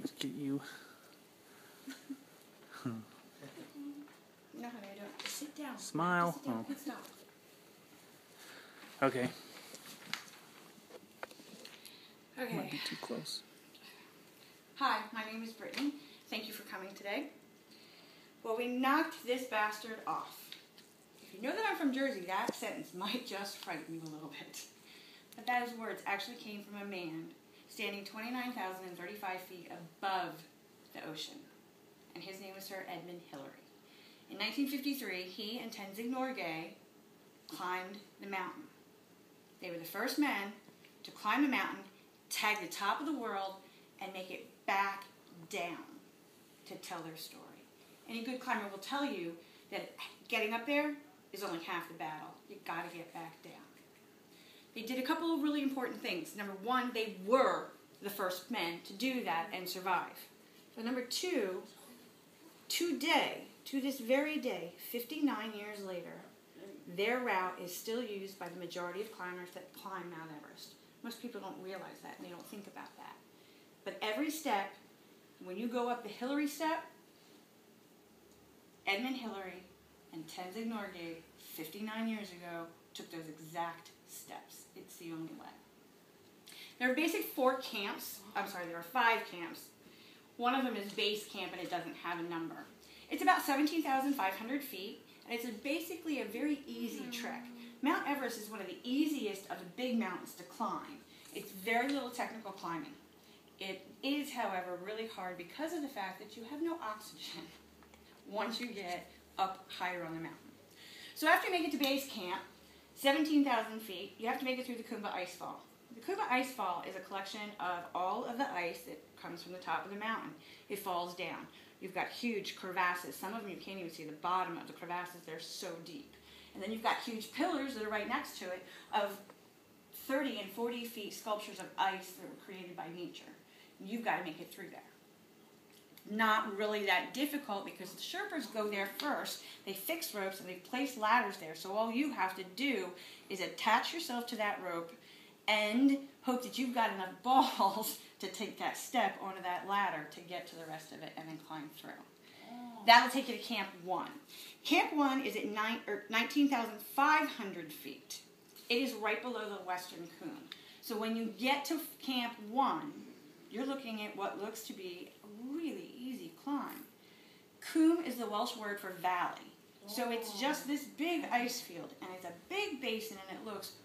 Let's get you. No, honey, I don't. Just sit down. Smile. Just sit down. Oh. Stop. Okay. Okay. Might be too close. Hi, my name is Brittani. Thank you for coming today. Well, we knocked this bastard off. If you know that I'm from Jersey, that sentence might just frighten you a little bit. But those words actually came from a man standing 29,035 feet above the ocean. And his name was Sir Edmund Hillary. In 1953, he and Tenzing Norgay climbed the mountain. They were the first men to climb the mountain, tag the top of the world, and make it back down to tell their story. Any good climber will tell you that getting up there is only half the battle. You've got to get back down. They did a couple of really important things. Number one, they were the first men to do that and survive. But number two, today, to this very day, 59 years later, their route is still used by the majority of climbers that climb Mount Everest. Most people don't realize that and they don't think about that. But every step, when you go up the Hillary step, Edmund Hillary and Tenzing Norgay, 59 years ago, took those exact steps. It's the only way. There are basically there are 5 camps. One of them is base camp and it doesn't have a number. It's about 17,500 feet and it's basically a very easy trek. Mount Everest is one of the easiest of the big mountains to climb. It's very little technical climbing. It is, however, really hard because of the fact that you have no oxygen once you get up higher on the mountain. So after you make it to base camp, 17,000 feet, you have to make it through the Kumba Icefall. The Kumba Icefall is a collection of all of the ice that comes from the top of the mountain. It falls down. You've got huge crevasses. Some of them you can't even see the bottom of the crevasses. They're so deep. And then you've got huge pillars that are right next to it of 30 and 40 feet sculptures of ice that were created by nature. You've got to make it through there. Not really that difficult because the Sherpas go there first. They fix ropes and they place ladders there. So all you have to do is attach yourself to that rope and hope that you've got enough balls to take that step onto that ladder to get to the rest of it and then climb through. That'll take you to Camp 1. Camp 1 is at 19,500 feet. It is right below the Western Cone. So when you get to Camp 1, you're looking at what looks to be a really easy climb. Coombe is the Welsh word for valley. So it's just this big ice field, and it's a big basin, and it looks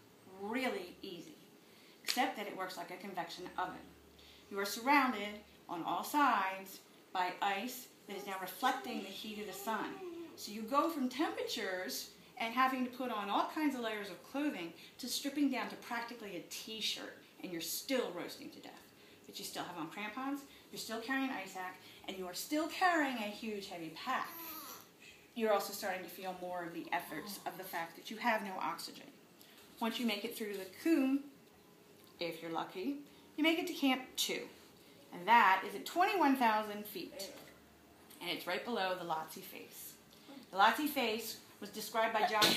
really easy, except that it works like a convection oven. You are surrounded on all sides by ice that is now reflecting the heat of the sun. So you go from temperatures and having to put on all kinds of layers of clothing to stripping down to practically a t-shirt, and you're still roasting to death. But you still have on crampons, you're still carrying an ice axe, and you are still carrying a huge heavy pack. You're also starting to feel more of the efforts of the fact that you have no oxygen. Once you make it through the Coombe, if you're lucky, you make it to Camp 2. And that is at 21,000 feet. And it's right below the Lhotse Face. The Lhotse Face was described by John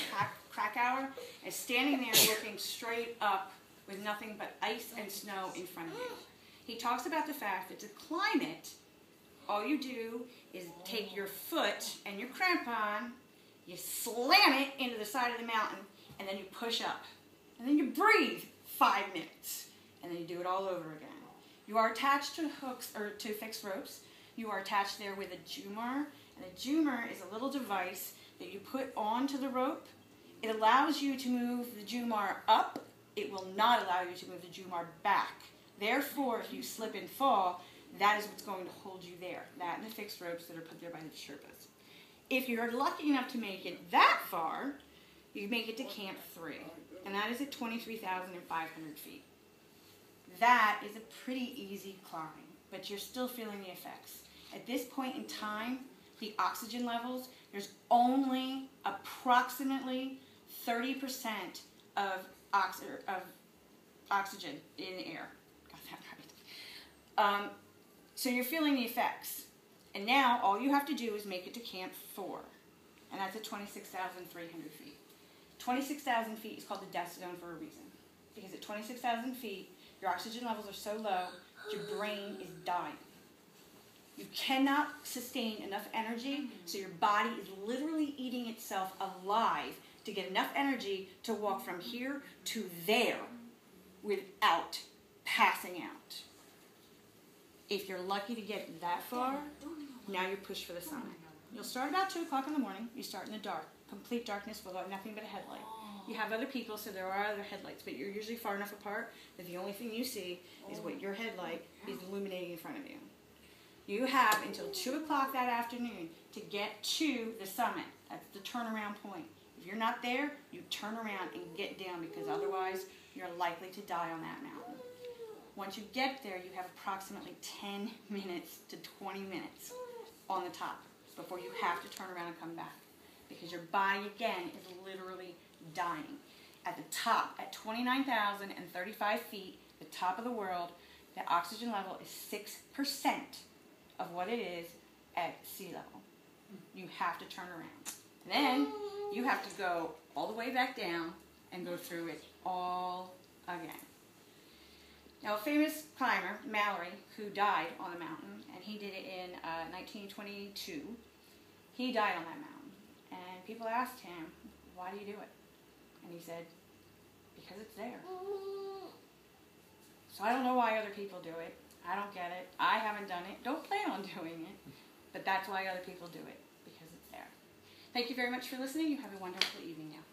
Krakauer as standing there looking straight up with nothing but ice and snow in front of you. He talks about the fact that to climb it, all you do is take your foot and your crampon, you slam it into the side of the mountain, and then you push up. And then you breathe 5 minutes, and then you do it all over again. You are attached to hooks, or to fixed ropes. You are attached there with a jumar, and a jumar is a little device that you put onto the rope. It allows you to move the jumar up. It will not allow you to move the jumar back. Therefore, if you slip and fall, that is what's going to hold you there. That and the fixed ropes that are put there by the Sherpas. If you're lucky enough to make it that far, you make it to Camp 3. And that is at 23,500 feet. That is a pretty easy climb, but you're still feeling the effects. At this point in time, the oxygen levels, there's only approximately 30% of oxygen in the air. Got that right. So you're feeling the effects. And now all you have to do is make it to Camp 4. And that's at 26,300 feet. 26,000 feet is called the death zone for a reason. Because at 26,000 feet, your oxygen levels are so low, your brain is dying. You cannot sustain enough energy, so your body is literally eating itself alive to get enough energy to walk from here to there without passing out. If you're lucky to get that far, now you push for the summit. You'll start about 2 o'clock in the morning. You start in the dark, complete darkness without nothing but a headlight. You have other people, so there are other headlights, but you're usually far enough apart that the only thing you see is what your headlight is illuminating in front of you. You have until 2 o'clock that afternoon to get to the summit. That's the turnaround point. If you're not there, you turn around and get down, because otherwise you're likely to die on that mountain. Once you get there, you have approximately 10 minutes to 20 minutes on the top before you have to turn around and come back, because your body, again, is literally dying. At the top, at 29,035 feet, the top of the world, the oxygen level is 6% of what it is at sea level. You have to turn around. Then you have to go all the way back down and go through it all again. Now, a famous climber, Mallory, who died on the mountain, and he did it in 1922, he died on that mountain. And people asked him, why do you do it? And he said, because it's there. So I don't know why other people do it. I don't get it. I haven't done it. Don't plan on doing it. But that's why other people do it, because it's there. Thank you very much for listening. You have a wonderful evening now.